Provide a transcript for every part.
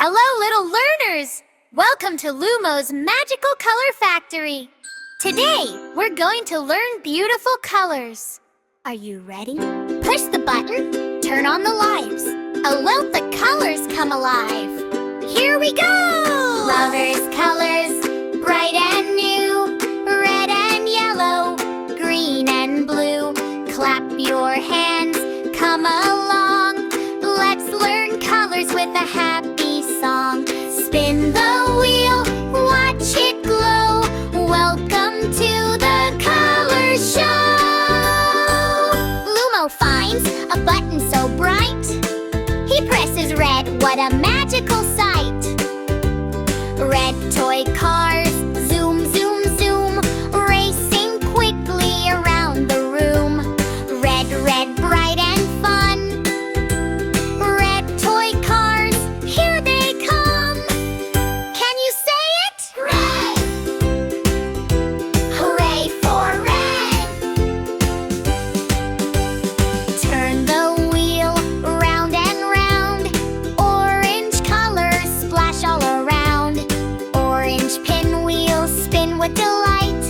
Hello, little learners! Welcome to Lumo's Magical Color Factory. Today, we're going to learn beautiful colors. Are you ready? Push the button, turn on the lights. A wealth of colors come alive. Here we go! Lovers, colors, bright and new. Red and yellow, green and blue. Clap your hands, come along. Let's learn colors with a happy song. Spin the wheel, watch it glow. Welcome to the color show. Lumo finds a button so bright. He presses red, what a magical sight. Red toy cars, zoom, zoom, zoom, racing quickly around the room. Red, red, bright and fun. Red toy cars, here they come. Can you say it? Red! Hooray for red! Turn the wheel round and round. Orange colors splash all around. Orange pinwheels spin with delight.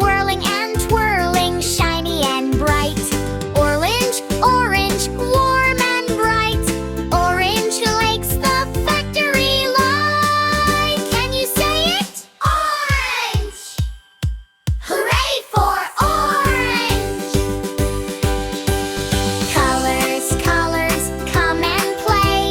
Whirling and twirling, shiny and bright. Orange, orange, warm and bright. Orange lakes the factory light. Can you say it? Orange! Hooray for orange! Colors, colors, come and play.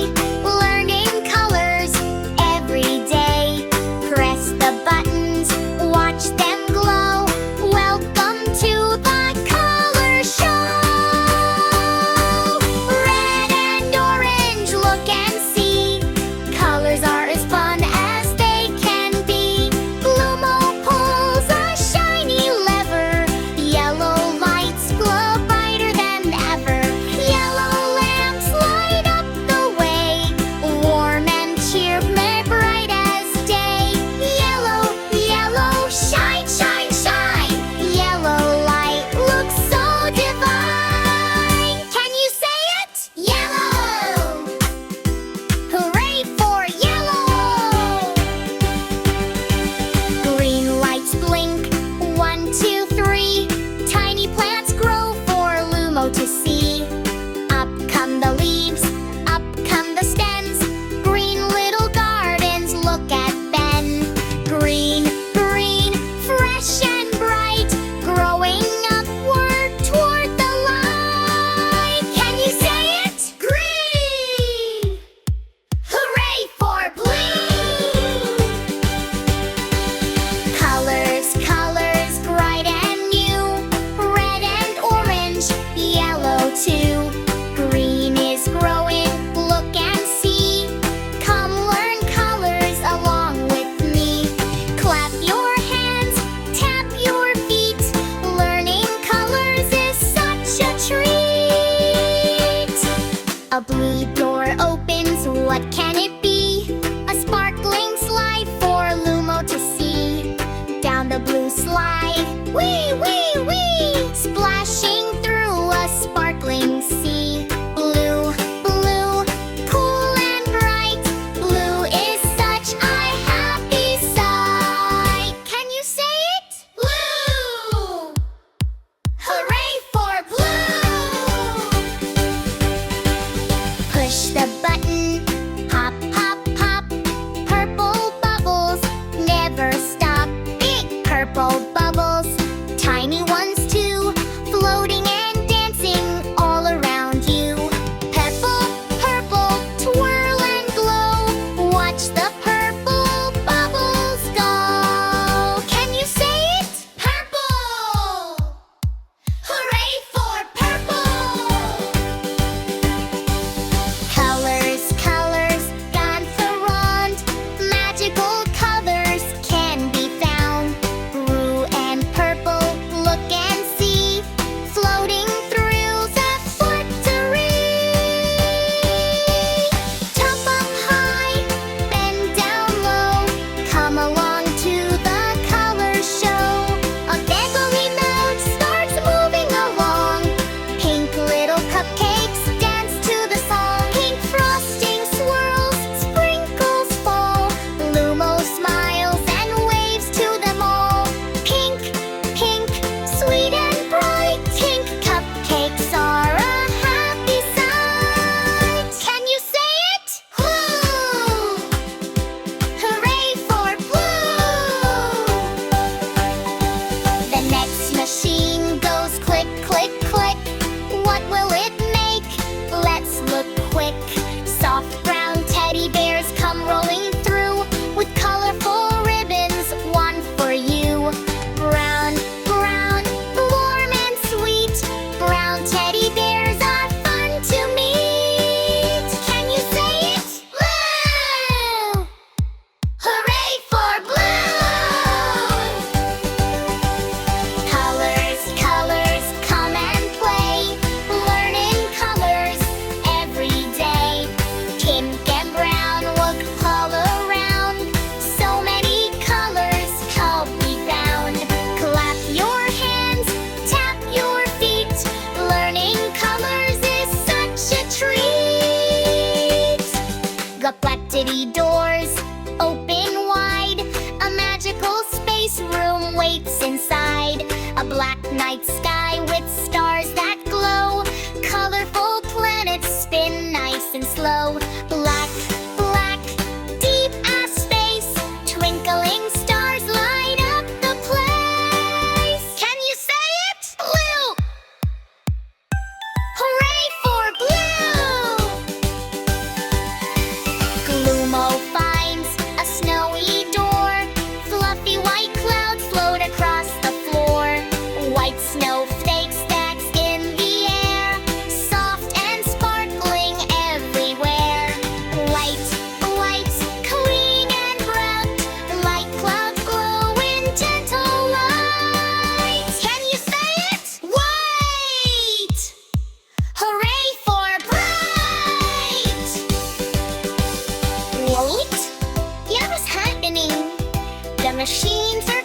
Learning colors every day. Press the buttons, watch them glow. Welcome to the color show. Red and orange, look and see. Colors are as fun as they can be. Lumo pulls a shiny lever. Yellow lights glow brighter than ever. Yellow lamps light up the way. Warm and cheerful, bright as day. Yellow, yellow, shine, shine, shine. Yellow light looks so divine. Can you say it? Yellow! Hooray for yellow! Green lights blink, 1, 2, 3. Tiny plants grow for Lumo to see. Up come the leaves, up come the stems. Green little gardens, look at Ben. Green, green, fresh and bright. Growing upward toward the light. Can you say it? Green! Hooray for blue! Colors, colors, bright and new. Red and orange, yellow too. Green is growing, look and see. Come learn colors along with me. Clap your hands, tap your feet. Learning colors is such a treat. A blue door opens, what can it be? A sparkling slide for Lumo to see. Down the blue slide, wee, wee, wee. Splashing through a sparkling sea. Blue, blue, cool and bright. Blue is such a happy sight. Can you say it? Blue! Hooray for blue! Push the button, hop Empty doors open wide. A magical space room waits inside. A black night sky with stars that glow. Colorful planets spin nice and slow. Black, black, deep as space. Twinkling stars light up the place. Can you say it? Blue! Hooray for blue! Lumo finds a snowy door. Fluffy white clouds float across the floor. White snowflakes stacks in the air. Soft and sparkling everywhere. White, white, clean and bright. Like clouds glow in gentle light. Can you say it? White! Hooray for bright! Wait! Yeah, what's happening? The machines are